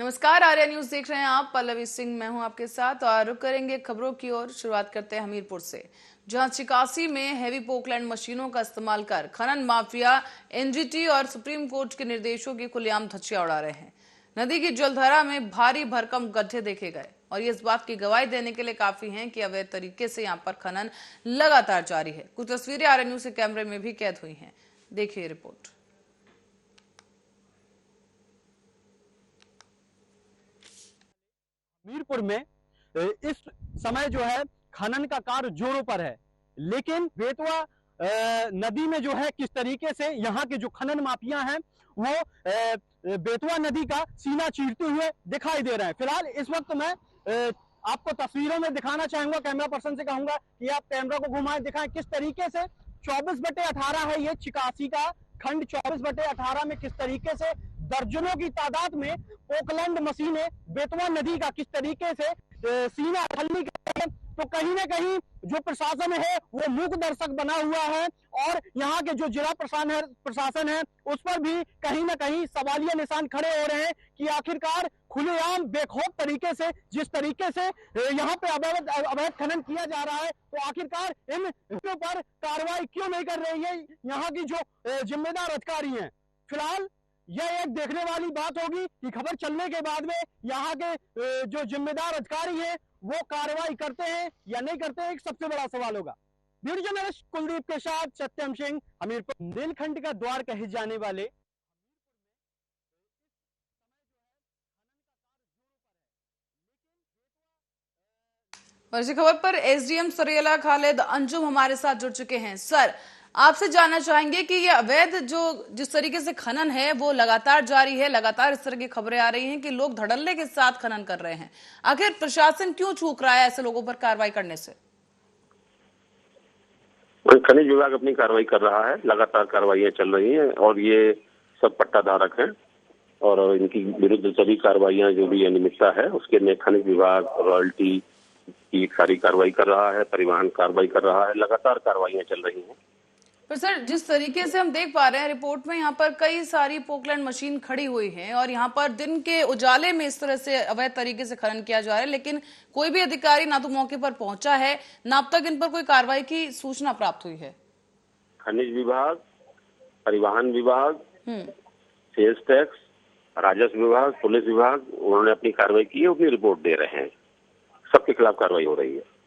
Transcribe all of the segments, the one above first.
नमस्कार, आर्या न्यूज देख रहे हैं आप। पल्लवी सिंह मैं हूं आपके साथ और रुक करेंगे खबरों की ओर। शुरुआत करते हैं हमीरपुर से, जहां चिकासी में हैवी पोकलैंड मशीनों का इस्तेमाल कर खनन माफिया एनजीटी और सुप्रीम कोर्ट के निर्देशों की खुलेआम धज्जियां उड़ा रहे हैं। नदी की जलधारा में भारी भरकम गड्ढे देखे गए और ये इस बात की गवाही देने के लिए काफी हैं कि अवैध तरीके से यहाँ पर खनन लगातार जारी है। कुछ तस्वीरें आर्या न्यूज के कैमरे में भी कैद हुई हैं, देखिए रिपोर्ट। हमीरपुर में इस समय जो है खनन का कार्य जोरों पर है, लेकिन बेतवा नदी में जो है किस तरीके से यहाँ के जो खनन माफिया हैं वो बेतवा नदी का सीना चीरते हुए दिखाई दे रहे हैं। फिलहाल इस वक्त मैं आपको तस्वीरों में दिखाना चाहूंगा, कैमरा पर्सन से कहूंगा कि आप कैमरा को घुमाएं, दिखाएं किस तरीके से 24/18 है ये चिकासी का खंड। 24/18 में किस तरीके से दर्जनों की तादाद में पोकलैंड मशीनें बेतवा नदी का किस तरीके से सीना खल्ली कर रही है। तो कहीं ना कहीं जो प्रशासन है वो मूक दर्शक बना हुआ है और यहाँ के जो जिला प्रशासन है उस पर भी कहीं ना कहीं सवालिया निशान खड़े हो रहे हैं कि आखिरकार खुलेआम बेखौफ तरीके से जिस तरीके से यहाँ पे अवैध खनन किया जा रहा है, तो आखिरकार इन पर कार्रवाई क्यों नहीं कर रही है यहाँ की जो जिम्मेदार अधिकारी हैं। फिलहाल यह एक देखने वाली बात होगी कि खबर चलने के बाद में यहाँ के जो जिम्मेदार अधिकारी हैं वो कार्रवाई करते हैं या नहीं करते हैं, एक सबसे बड़ा सवाल होगा। ब्यूरो जर्नलिस्ट कुलदीप के साथ सत्यम सिंह, हमीरपुर। नीलखंड का द्वार कहे जाने वाले और इसी खबर पर एसडीएम सरेला खालिद अंजुम हमारे साथ जुड़ चुके हैं। सर, आपसे जानना चाहेंगे कि ये अवैध जो जिस तरीके से खनन है वो लगातार जारी है, लगातार इस तरह की खबरें आ रही हैं कि लोग धड़ल्ले के साथ खनन कर रहे हैं। आखिर प्रशासन क्यों चूक रहा है ऐसे लोगों पर कार्रवाई करने से? खनिज विभाग अपनी कार्रवाई कर रहा है, लगातार कार्रवाइयां चल रही हैं और ये सब पट्टा धारक हैं और इनकी विरुद्ध सभी कार्रवाइयां जो भी अनियमितता है उसके लिए खनिज विभाग रॉयल्टी की सारी कार्रवाई कर रहा है, परिवहन कार्रवाई कर रहा है, लगातार कार्रवाइयां चल रही हैं। पर सर, जिस तरीके से हम देख पा रहे हैं रिपोर्ट में, यहाँ पर कई सारी पोकलैंड मशीन खड़ी हुई हैं और यहाँ पर दिन के उजाले में इस तरह से अवैध तरीके से खनन किया जा रहा है, लेकिन कोई भी अधिकारी ना तो मौके पर पहुंचा है ना अब तक इन पर कोई कार्रवाई की सूचना प्राप्त हुई है। खनिज विभाग, परिवहन विभाग, सेल्स टैक्स, राजस्व विभाग, पुलिस विभाग, उन्होंने अपनी कार्रवाई की है, अपनी रिपोर्ट दे रहे हैं। सबके खिलाफ कार्रवाई हो रही है।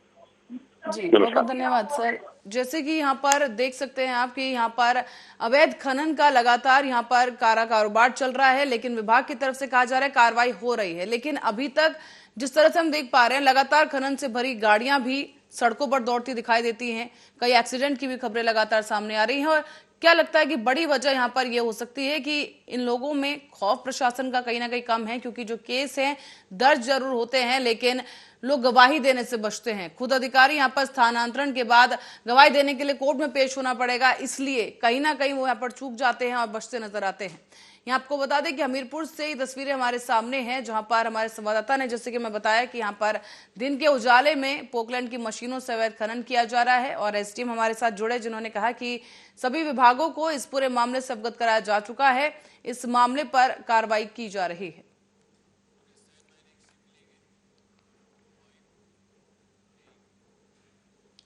जी, बहुत बहुत धन्यवाद सर। जैसे कि यहाँ पर देख सकते हैं आप कि यहाँ पर अवैध खनन का लगातार यहाँ पर कारोबार चल रहा है, लेकिन विभाग की तरफ से कहा जा रहा है कार्रवाई हो रही है, लेकिन अभी तक जिस तरह से हम देख पा रहे हैं लगातार खनन से भरी गाड़ियां भी सड़कों पर दौड़ती दिखाई देती हैं। कई एक्सीडेंट की भी खबरें लगातार सामने आ रही हैं और क्या लगता है कि बड़ी वजह यहाँ पर यह हो सकती है कि इन लोगों में खौफ प्रशासन का कहीं ना कहीं कम है, क्योंकि जो केस हैं दर्ज जरूर होते हैं लेकिन लोग गवाही देने से बचते हैं। खुद अधिकारी यहाँ पर स्थानांतरण के बाद गवाही देने के लिए कोर्ट में पेश होना पड़ेगा, इसलिए कहीं ना कहीं वो यहाँ पर चूक जाते हैं और बचते नजर आते हैं। यहाँ आपको बता दें कि हमीरपुर से ये तस्वीरें हमारे सामने हैं, जहां पर हमारे संवाददाता ने जैसे कि मैं बताया कि यहाँ पर दिन के उजाले में पोकलैंड की मशीनों से अवैध खनन किया जा रहा है और एसडीएम हमारे साथ जुड़े, जिन्होंने कहा कि सभी विभागों को इस पूरे मामले से अवगत कराया जा चुका है, इस मामले पर कार्रवाई की जा रही है।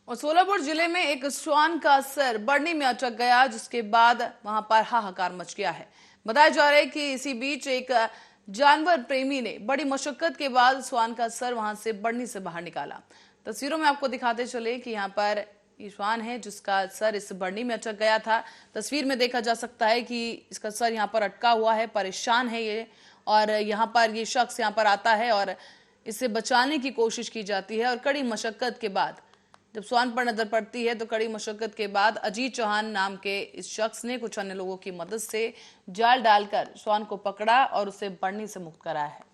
और सोलापुर जिले में एक श्वान का सिर बढ़नी में अटक गया, जिसके बाद वहां पर हाहाकार मच गया है। बताया जा रहा है कि इसी बीच एक जानवर प्रेमी ने बड़ी मशक्कत के बाद श्वान का सर वहां से बढ़नी से बाहर निकाला। तस्वीरों में आपको दिखाते चले कि यहाँ पर ये श्वान है जिसका सर इस बढ़नी में अटक गया था। तस्वीर में देखा जा सकता है कि इसका सर यहाँ पर अटका हुआ है, परेशान है ये, और यहाँ पर ये शख्स यहाँ पर आता है और इसे बचाने की कोशिश की जाती है और कड़ी मशक्कत के बाद जब श्वान पर नजर पड़ती है तो कड़ी मशक्कत के बाद अजीत चौहान नाम के इस शख्स ने कुछ अन्य लोगों की मदद से जाल डालकर श्वान को पकड़ा और उसे बढ़नी से मुक्त कराया है।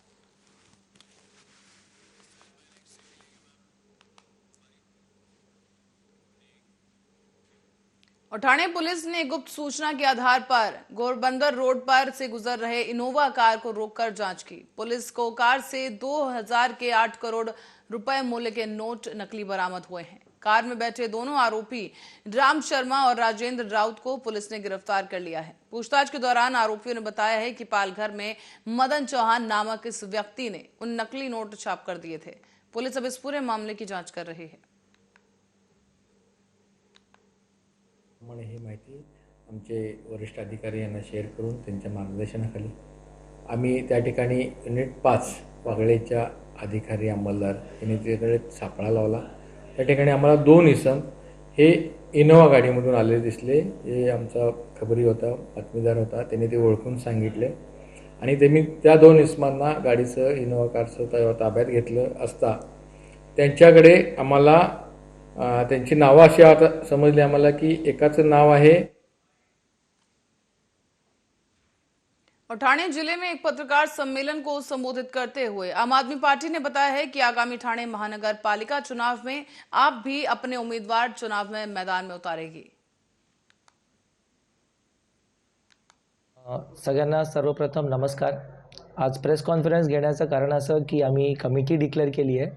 और ठाणे पुलिस ने गुप्त सूचना के आधार पर गोरबंदर रोड पर से गुजर रहे इनोवा कार को रोककर जांच की। पुलिस को कार से 2000 के 8 करोड़ रुपए मूल्य के नोट नकली बरामद हुए हैं। कार में बैठे दोनों आरोपी राम शर्मा और राजेंद्र राउत को पुलिस ने गिरफ्तार कर लिया है। पूछताछ के दौरान आरोपियों ने बताया है कि पालघर में मदन चौहान नामक इस व्यक्ति ने उन नकली नोट छाप कर दिए थे। पुलिस अब इस पूरे मामले की जांच कर रही है। ही माहिती आमचे वरिष्ठ अधिकारी यांना शेअर करून त्यांच्या मार्गदर्शनाखाली आम्ही त्या ठिकाणी युनिट 5 वागळेच्या अधिकारी अंमलदार यांनी तिकडे सापळा लावला। त्या ठिकाणी आम्हाला 2 इसम हे इनोवा गाडीमधून आलेले दिसले। हे आमचा खबरी होता, बातमीदार होता, त्यांनी ते ओळखून सांगितले आणि त्यांनी त्या 2 इसमांना गाडीचं इनोवा कारचं ताब्यात घेतलं असता त्यांच्याकडे आम्हाला त्यांची नावं अशी आता समजली आम्हाला की एकाचं नाव आहे। और ठाणे जिले में एक पत्रकार सम्मेलन को संबोधित करते हुए आम आदमी पार्टी ने बताया है कि आगामी ठाणे महानगर पालिका चुनाव में आप भी अपने उम्मीदवार चुनाव में मैदान में उतारेगी। सगळ्यांना सर्वप्रथम नमस्कार। आज प्रेस कॉन्फरन्स घेण्याचं कारण असं की आम्ही कमिटी डिक्लेअर केली आहे।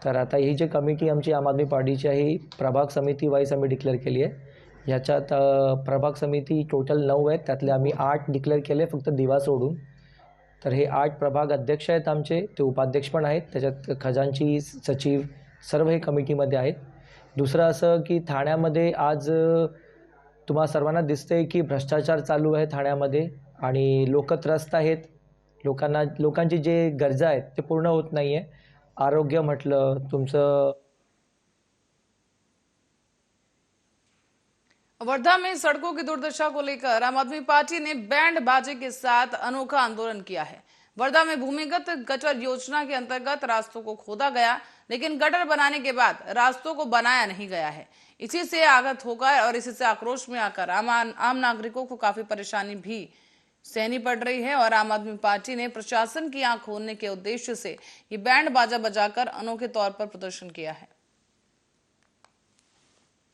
तर आता ही जी कमिटी आमची आम आदमी पार्टीची आहे प्रभाग समिती वाईज आम्ही डिक्लेअर केली आहे। याच्यात प्रभाग समिती टोटल 9 आहेत, त्यातले आम्ही 8 डिक्लेअर केले फक्त दिवा सोडून। तर हे 8 प्रभाग अध्यक्ष आहेत आमचे, ते उपाध्यक्ष पण आहेत, त्याच्यात खजांची सचिव सर्व हे कमिटीमध्ये आहेत। दुसरं असं की ठाण्यामध्ये आज तुम्हा सर्वांना दिसतंय की भ्रष्टाचार चालू आहे ठाण्यामध्ये आणि लोक त्रस्त आहेत। लोकांची जे गरजा आहेत ते पूर्ण होत नाही आहे। आरोग्य म्हटलं तुमचं। वर्धा में सड़कों की दुर्दशा को लेकर आम आदमी पार्टी ने बैंड बाजे के साथ अनोखा आंदोलन किया है। वर्धा में भूमिगत गटर योजना के अंतर्गत रास्तों को खोदा गया, लेकिन गटर बनाने के बाद रास्तों को बनाया नहीं गया है। इसी से आगत होकर और इसी से आक्रोश में आकर आम नागरिकों को काफी परेशानी भी सहनी पड़ रही है। और आम आदमी पार्टी ने प्रशासन की आंख खोलने के उद्देश्य से ये बैंड बाजा बजाकर अनोखे तौर पर प्रदर्शन किया है।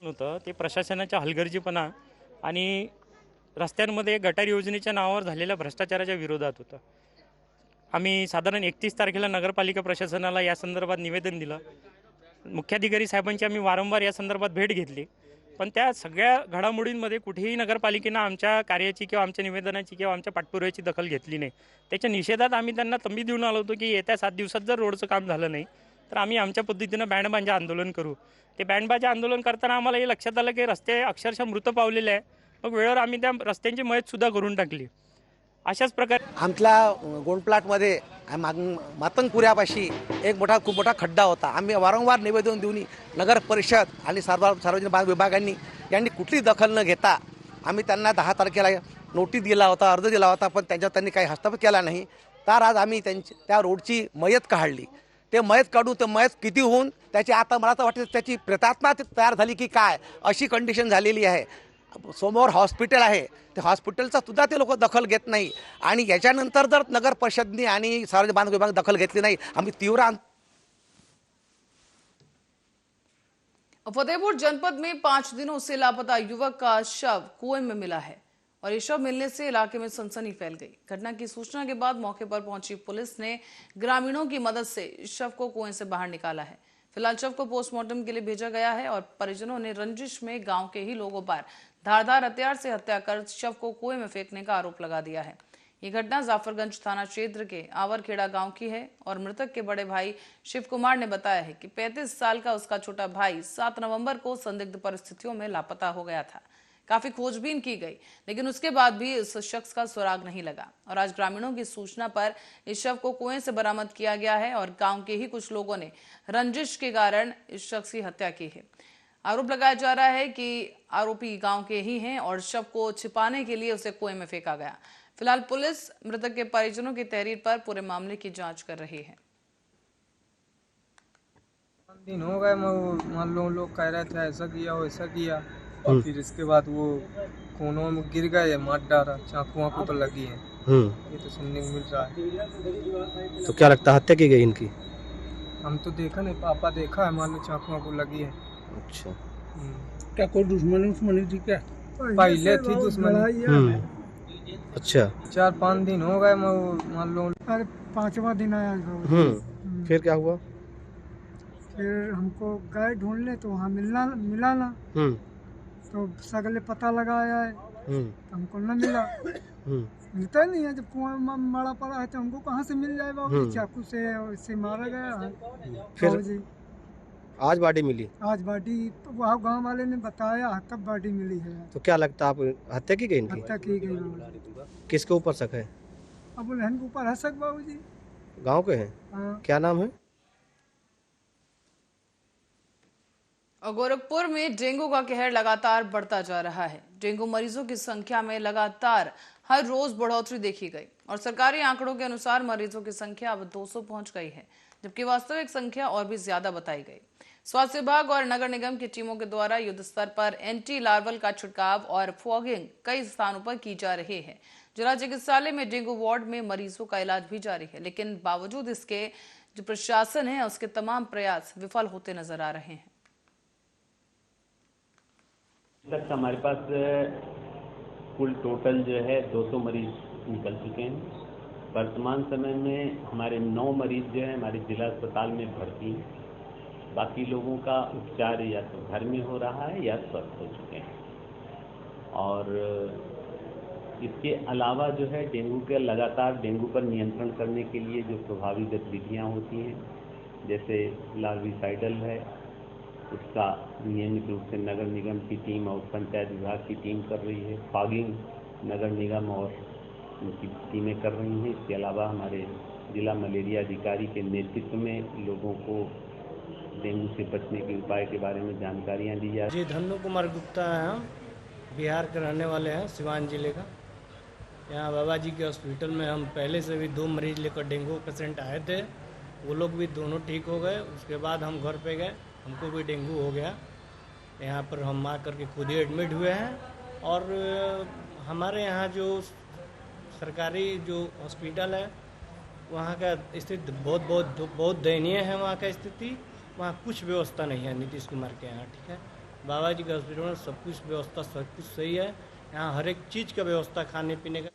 होतं ते प्रशासनाच्या हलगर्जीपणा आणि रस्त्यांमध्ये गटार योजनेच्या नावावर झालेल्या भ्रष्टाचाराच्या विरोधात होतं। आम्ही साधारण 31 तारखेला नगरपालिका प्रशासनाला या संदर्भात निवेदन दिलं। मुख्याधिकारी साहेबांची आम्ही वारंवार या संदर्भात भेट घेतली, पण त्या सगळ्या घडामोडींमध्ये कुठेही नगरपालिकेनं आमच्या कार्याची किंवा आमच्या निवेदनाची किंवा आमच्या पाठपुराव्याची दखल घेतली नाही। त्याच्या निषेधात आम्ही त्यांना तंबी देऊन आलो होतो की येत्या 7 दिवसात जर रोडचं काम झालं नाही तर आम्ही आमच्या पद्धतीनं बँडबाजा आंदोलन करू। ते बँडबाजा आंदोलन करताना आम्हाला हे लक्षात आलं की रस्ते अक्षरशः मृत पावलेले आहे। मग वेळेवर आम्ही त्या रस्त्यांची मयत सुद्धा करून टाकली। अशाच प्रकारे आमच्या गोंडप्लाटमध्ये मातंगपुऱ्यापाशी एक खूप मोठा खड्डा होता। आम्ही वारंवार निवेदन देऊन नगर परिषद आणि सार्वजनिक बांधकाम विभागांनी यांनी कुठली दखल न घेता आम्ही त्यांना 10 तारखेला नोटीस दिला होता, अर्ज दिला होता, पण त्यांनी काही हस्तक्षेप केला नाही। तर आज आम्ही त्या रोडची मयत काढली। ते मयत काढून ते मयत किती होऊन त्याची आता मला तर वाटतं त्याची प्रेतात्मा तयार झाली की काय अशी कंडिशन झालेली आहे। समोर हॉस्पिटल आहे, ते हॉस्पिटलचा सुद्धा ते लोक दखल घेत नाही आणि याच्यानंतर जर नगर परिषदनी आणि सार्वजनिक बांधकाम विभाग दखल घेतली नाही आम्ही तीव्र। फतेहपुर जनपद में 5 दिनों से लापता युवक का शव कुएं में मिला है और ये शव मिलने से इलाके में सनसनी फैल गई। घटना की सूचना के बाद मौके पर पहुंची पुलिस ने ग्रामीणों की मदद से शव को कुएं से बाहर निकाला है। फिलहाल शव को पोस्टमार्टम के लिए भेजा गया है और परिजनों ने रंजिश में गांव के ही लोगों पर धारदार हथियार से हत्या कर शव को कुएं में फेंकने का आरोप लगा दिया है। ये घटना जाफरगंज थाना क्षेत्र के आंवरखेड़ा गांव की है और मृतक के बड़े भाई शिव कुमार ने बताया है कि 35 साल का उसका छोटा भाई 7 नवंबर को संदिग्ध परिस्थितियों में लापता हो गया था। काफी खोजबीन की गई, लेकिन उसके बाद भी इस शख्स का सुराग नहीं लगा और आज ग्रामीणों की सूचना पर इस शव को कुएं से बरामद किया गया है और गांव के ही कुछ लोगों ने रंजिश के कारण इस शख्स की हत्या की है। आरोप लगाया जा रहा है कि आरोपी गांव के ही हैं और शव को छिपाने के लिए उसे कुएं में फेंका गया। फिलहाल पुलिस मृतक के परिजनों की तहरीर पर पूरे मामले की जांच कर रही है। दिन हो गए, मान लो लोग कह रहे थे ऐसा किया वैसा किया, और फिर इसके बाद वो कोनों में गिर गए, मार डाला, चाकू तो लगी है। ये तो सुनने को मिल रहा है। तो क्या लगता है हत्या की गई इनकी? हम तो देखा नहीं, पापा देखा है, मान लो चाकू को लगी है। अच्छा, क्या कोई दुश्मनी थी क्या? पहले थी दुश्मनी। अच्छा, 4-5 दिन हो गए, मान लो। अरे 5वां दिन आया। फिर क्या हुआ? फिर हमको गए ढूंढने तो वहाँ मिला ना। तो सगले पता लगाया है तो हमको न मिला। मिलता ही नहीं है, जब कुआं मरा पड़ा है तो हमको कहाँ से मिल जाए बाबू। चाकू से मारा गया है फिर आज बॉडी मिली? आज बॉडी वहाँ गांव वाले ने बताया तब बॉडी मिली है। तो क्या लगता है आप हत्या की गई इनकी? हत्या की गई बाबू। किसके ऊपर शक है? अब उन्हें के ऊपर है शक बाबू जी। गाँव के हैं? हाँ। क्या नाम है? और गोरखपुर में डेंगू का कहर लगातार बढ़ता जा रहा है। डेंगू मरीजों की संख्या में लगातार हर रोज बढ़ोतरी देखी गई और सरकारी आंकड़ों के अनुसार मरीजों की संख्या अब 200 पहुंच गई है, जबकि वास्तविक संख्या और भी ज्यादा बताई गई। स्वास्थ्य विभाग और नगर निगम की टीमों के द्वारा युद्ध स्तर पर एंटी लार्वल का छिड़काव और फॉगिंग कई स्थानों पर की जा रही है। जिला चिकित्सालय में डेंगू वार्ड में मरीजों का इलाज भी जारी है, लेकिन बावजूद इसके जो प्रशासन है उसके तमाम प्रयास विफल होते नजर आ रहे हैं। तक हमारे पास कुल टोटल जो है 200 मरीज निकल चुके हैं। वर्तमान समय में हमारे 9 मरीज जो है हमारे जिला अस्पताल में भर्ती हैं। बाकी लोगों का उपचार या तो घर में हो रहा है या स्वस्थ हो चुके हैं। और इसके अलावा जो है डेंगू के लगातार डेंगू पर नियंत्रण करने के लिए जो प्रभावी गतिविधियाँ होती हैं, जैसे लार्विसाइडल है, उसका नियमित रूप से नगर निगम की टीम और पंचायत विभाग की टीम कर रही है। फॉगिंग नगर निगम और उनकी टीमें कर रही हैं। इसके अलावा हमारे जिला मलेरिया अधिकारी के नेतृत्व में लोगों को डेंगू से बचने के उपाय के बारे में जानकारियाँ दी जा रही हैं। जी, धन्नु कुमार गुप्ता है, हम बिहार के रहने वाले हैं, सिवान जिले का। यहाँ बाबा जी के हॉस्पिटल में हम पहले से भी 2 मरीज लेकर डेंगू पेशेंट आए थे, वो लोग भी दोनों ठीक हो गए। उसके बाद हम घर पे गए, हमको भी डेंगू हो गया। यहाँ पर हम आ करके खुद ही एडमिट हुए हैं। और हमारे यहाँ जो सरकारी जो हॉस्पिटल है वहाँ का स्थिति बहुत दयनीय है। वहाँ का स्थिति, वहाँ कुछ व्यवस्था नहीं है नीतीश कुमार के यहाँ, ठीक है। बाबा जी के हॉस्पिटल में सब कुछ व्यवस्था, सब कुछ सही है। यहाँ हर एक चीज़ का व्यवस्था, खाने पीने का।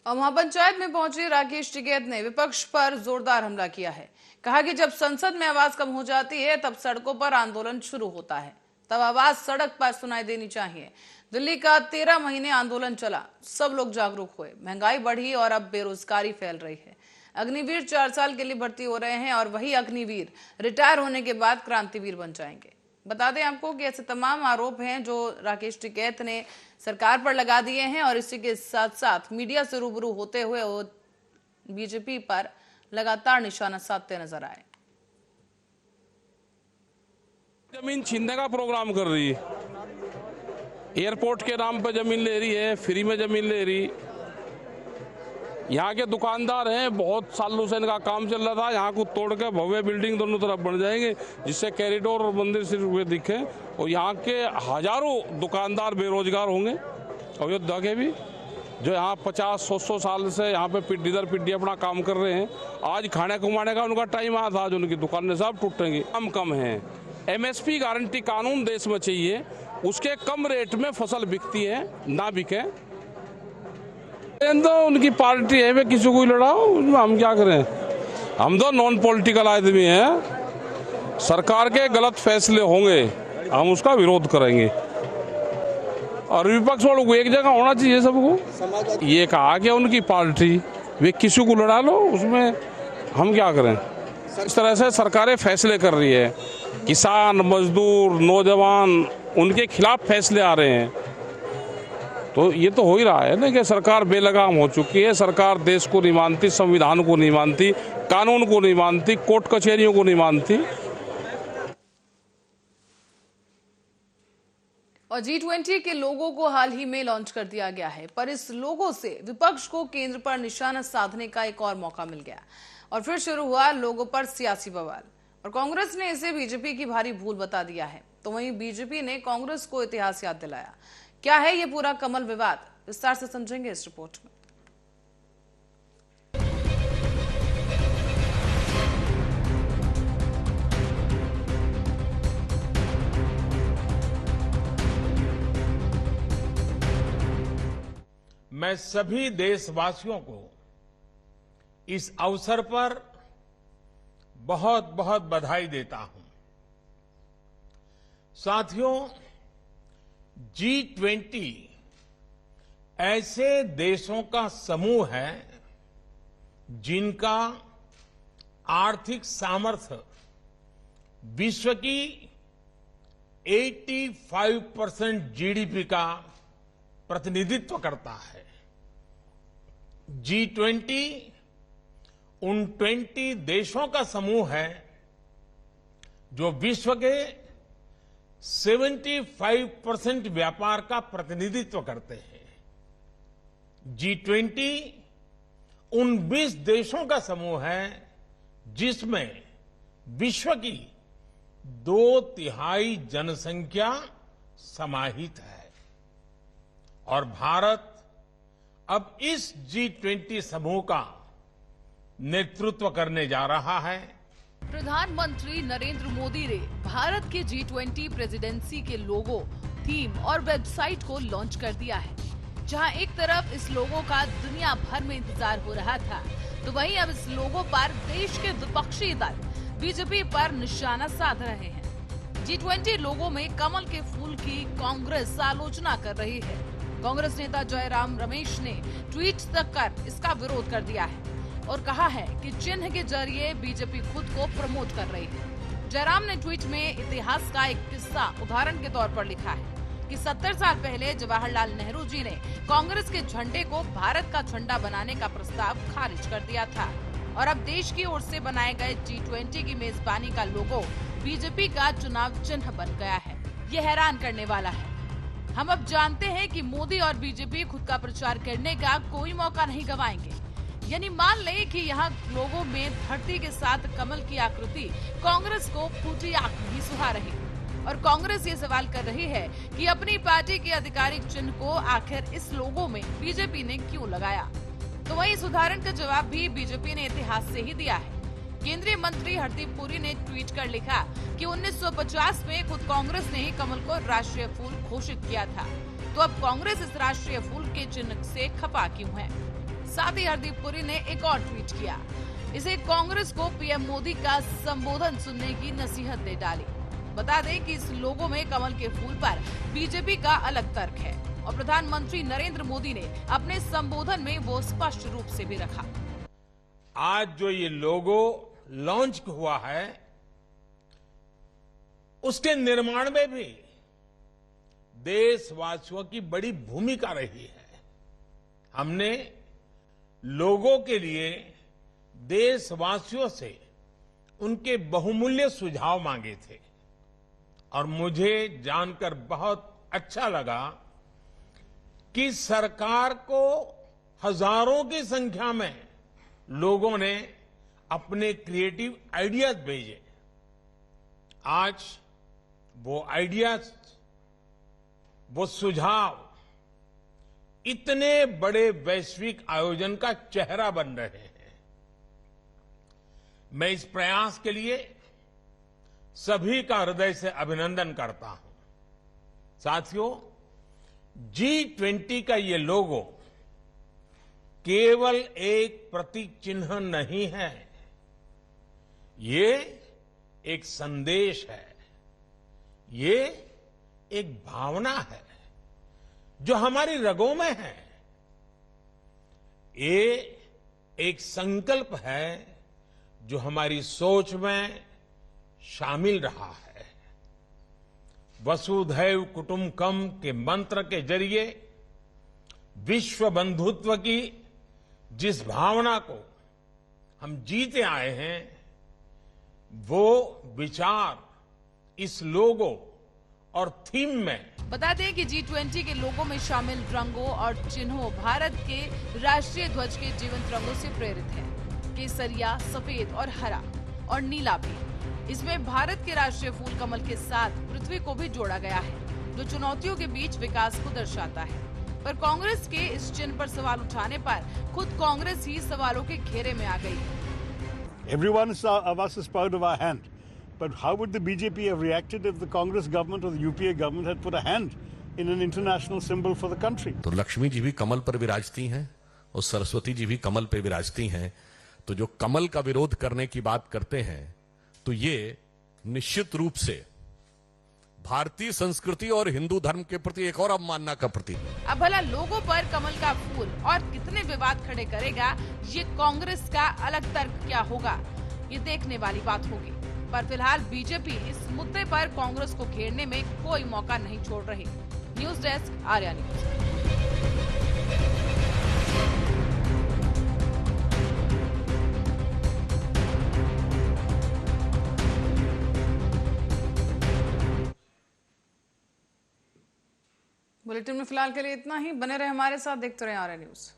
और महापंचायत में पहुंचे राकेश टिकैत ने विपक्ष पर जोरदार हमला किया है। कहा कि जब संसद में आवाज कम हो जाती है तब सड़कों पर आंदोलन शुरू होता है, तब आवाज सड़क पर सुनाई देनी चाहिए। दिल्ली का 13 महीने आंदोलन चला, सब लोग जागरूक हुए, महंगाई बढ़ी और अब बेरोजगारी फैल रही है। अग्निवीर 4 साल के लिए भर्ती हो रहे हैं और वही अग्निवीर रिटायर होने के बाद क्रांतिवीर बन जाएंगे। बता दें आपको कि ऐसे तमाम आरोप हैं जो राकेश टिकैत ने सरकार पर लगा दिए हैं और इसी के साथ साथ मीडिया से रूबरू होते हुए वो बीजेपी पर लगातार निशाना साधते नजर आए। जमीन छीनने का प्रोग्राम कर रही है, एयरपोर्ट के नाम पर जमीन ले रही है, फ्री में जमीन ले रही। यहाँ के दुकानदार हैं, बहुत सालों से इनका काम चल रहा था, यहाँ को तोड़ के भव्य बिल्डिंग दोनों तरफ बन जाएंगे जिससे कॉरिडोर और मंदिर सिर्फ दिखे और यहाँ के हजारों दुकानदार बेरोजगार होंगे। अयोध्या के भी जो यहाँ 50-100 साल से यहाँ पे पिड्डी दर पिड्डी अपना काम कर रहे हैं, आज खाने कमाने का उनका टाइम आया था, आज उनकी दुकानें सब टूटेंगी। कम है। MSP गारंटी कानून देश में चाहिए, उसके कम रेट में फसल बिकती है, ना बिके। तो उनकी पार्टी है, वे किसी को लड़ाओ, उसमें हम क्या करें। हम तो नॉन पॉलिटिकल आदमी हैं, सरकार के गलत फैसले होंगे हम उसका विरोध करेंगे और विपक्ष वालों को एक जगह होना चाहिए सबको। ये कहा कि उनकी पार्टी, वे किसी को लड़ा लो, उसमें हम क्या करें। इस तरह से सरकारें फैसले कर रही है, किसान, मजदूर, नौजवान, उनके खिलाफ फैसले आ रहे हैं। तो ये तो हो ही रहा है ना कि सरकार बेलगाम हो चुकी है। सरकार देश को नहीं मानती, संविधान को नहीं मानती, कानून को नहीं मानती, कोर्ट कचहरियों को नहीं मानती। और G20 के लोगों को हाल ही में लॉन्च कर दिया गया है, पर इस लोगों से विपक्ष को केंद्र पर निशाना साधने का एक और मौका मिल गया और फिर शुरू हुआ लोगों पर सियासी बवाल। और कांग्रेस ने इसे बीजेपी की भारी भूल बता दिया है, तो वहीं बीजेपी ने कांग्रेस को इतिहास याद दिलाया। क्या है ये पूरा कमल विवाद, विस्तार से समझेंगे इस रिपोर्ट में। मैं सभी देशवासियों को इस अवसर पर बहुत बहुत बधाई देता हूं। साथियों, G20 ऐसे देशों का समूह है जिनका आर्थिक सामर्थ्य विश्व की 85% जीडीपी का प्रतिनिधित्व करता है। G20 उन 20 देशों का समूह है जो विश्व के 75% व्यापार का प्रतिनिधित्व करते हैं। G20 उन 20 देशों का समूह है जिसमें विश्व की 2/3 जनसंख्या समाहित है और भारत अब इस G20 समूह का नेतृत्व करने जा रहा है। प्रधानमंत्री नरेंद्र मोदी ने भारत के G20 प्रेसिडेंसी के लोगो, थीम और वेबसाइट को लॉन्च कर दिया है। जहां एक तरफ इस लोगो का दुनिया भर में इंतजार हो रहा था, तो वहीं अब इस लोगो पर देश के विपक्षी दल बीजेपी पर निशाना साध रहे हैं। G20 लोगो में कमल के फूल की कांग्रेस आलोचना कर रही है। कांग्रेस नेता जयराम रमेश ने ट्वीट तक कर इसका विरोध कर दिया है और कहा है कि चिन्ह के जरिए बीजेपी खुद को प्रमोट कर रही है। जयराम ने ट्वीट में इतिहास का एक किस्सा उदाहरण के तौर पर लिखा है कि 70 साल पहले जवाहरलाल नेहरू जी ने कांग्रेस के झंडे को भारत का झंडा बनाने का प्रस्ताव खारिज कर दिया था और अब देश की ओर से बनाए गए G20 की मेजबानी का लोगो बीजेपी का चुनाव चिन्ह बन गया है। ये हैरान करने वाला है। हम अब जानते हैं कि मोदी और बीजेपी खुद का प्रचार करने का कोई मौका नहीं गंवाएंगे। यानी मान लें कि यहाँ लोगों में धरती के साथ कमल की आकृति कांग्रेस को फूटी आंख नहीं सुहा रही और कांग्रेस ये सवाल कर रही है कि अपनी पार्टी के आधिकारिक चिन्ह को आखिर इस लोगो में बीजेपी ने क्यों लगाया। तो वहीं इस उदाहरण का जवाब भी बीजेपी ने इतिहास से ही दिया है। केंद्रीय मंत्री हरदीप पुरी ने ट्वीट कर लिखा कि 1950 में खुद कांग्रेस ने ही कमल को राष्ट्रीय फूल घोषित किया था, तो अब कांग्रेस इस राष्ट्रीय फूल के चिन्ह से खफा क्यों है। साथ ही हरदीप पुरी ने एक और ट्वीट किया, इसे कांग्रेस को पीएम मोदी का संबोधन सुनने की नसीहत दे डाली। बता दें कि इस लोगो में कमल के फूल पर बीजेपी का अलग तर्क है और प्रधानमंत्री नरेंद्र मोदी ने अपने संबोधन में वो स्पष्ट रूप से भी रखा। आज जो ये लोगो लॉन्च हुआ है उसके निर्माण में भी देशवासियों की बड़ी भूमिका रही है। हमने लोगों के लिए देशवासियों से उनके बहुमूल्य सुझाव मांगे थे और मुझे जानकर बहुत अच्छा लगा कि सरकार को हजारों की संख्या में लोगों ने अपने क्रिएटिव आइडियाज भेजे। आज वो आइडियाज, वो सुझाव इतने बड़े वैश्विक आयोजन का चेहरा बन रहे हैं। मैं इस प्रयास के लिए सभी का हृदय से अभिनंदन करता हूं। साथियों, G20 का ये लोगो केवल एक प्रतीक चिन्ह नहीं है, ये एक संदेश है, ये एक भावना है जो हमारी रगों में है। ये एक संकल्प है जो हमारी सोच में शामिल रहा है। वसुधैव कुटुंबकम के मंत्र के जरिए विश्व बंधुत्व की जिस भावना को हम जीते आए हैं, वो विचार इस लोगो और थीम में। बता दें कि G20 के लोगों में शामिल रंगों और चिन्हों भारत के राष्ट्रीय ध्वज के जीवंत रंगों से प्रेरित है। केसरिया, सफेद और हरा और नीला भी। इसमें भारत के राष्ट्रीय फूल कमल के साथ पृथ्वी को भी जोड़ा गया है, जो चुनौतियों के बीच विकास को दर्शाता है। पर कांग्रेस के इस चिन्ह पर सवाल उठाने पर खुद कांग्रेस ही सवालों के घेरे में आ गई। Everyone of us is proud of our hand, but how would the BJP have reacted if the Congress government or the UPA government had put a hand in an international symbol for the country? तो लक्ष्मी जी भी कमल पर विराजती हैं और सरस्वती जी भी कमल पर विराजती हैं, तो जो कमल का विरोध करने की बात करते हैं तो ये निश्चित रूप से भारतीय संस्कृति और हिंदू धर्म के प्रति एक और अवमानना का प्रतीक है। अब भला लोगों पर कमल का फूल और कितने विवाद खड़े करेगा, ये कांग्रेस का अलग तर्क क्या होगा, ये देखने वाली बात होगी। पर फिलहाल बीजेपी इस मुद्दे पर कांग्रेस को घेरने में कोई मौका नहीं छोड़ रही। News desk, Arya news. Bulletin में फिलहाल के लिए इतना ही। बने रहे हमारे साथ, देखते रहे आर्या न्यूज।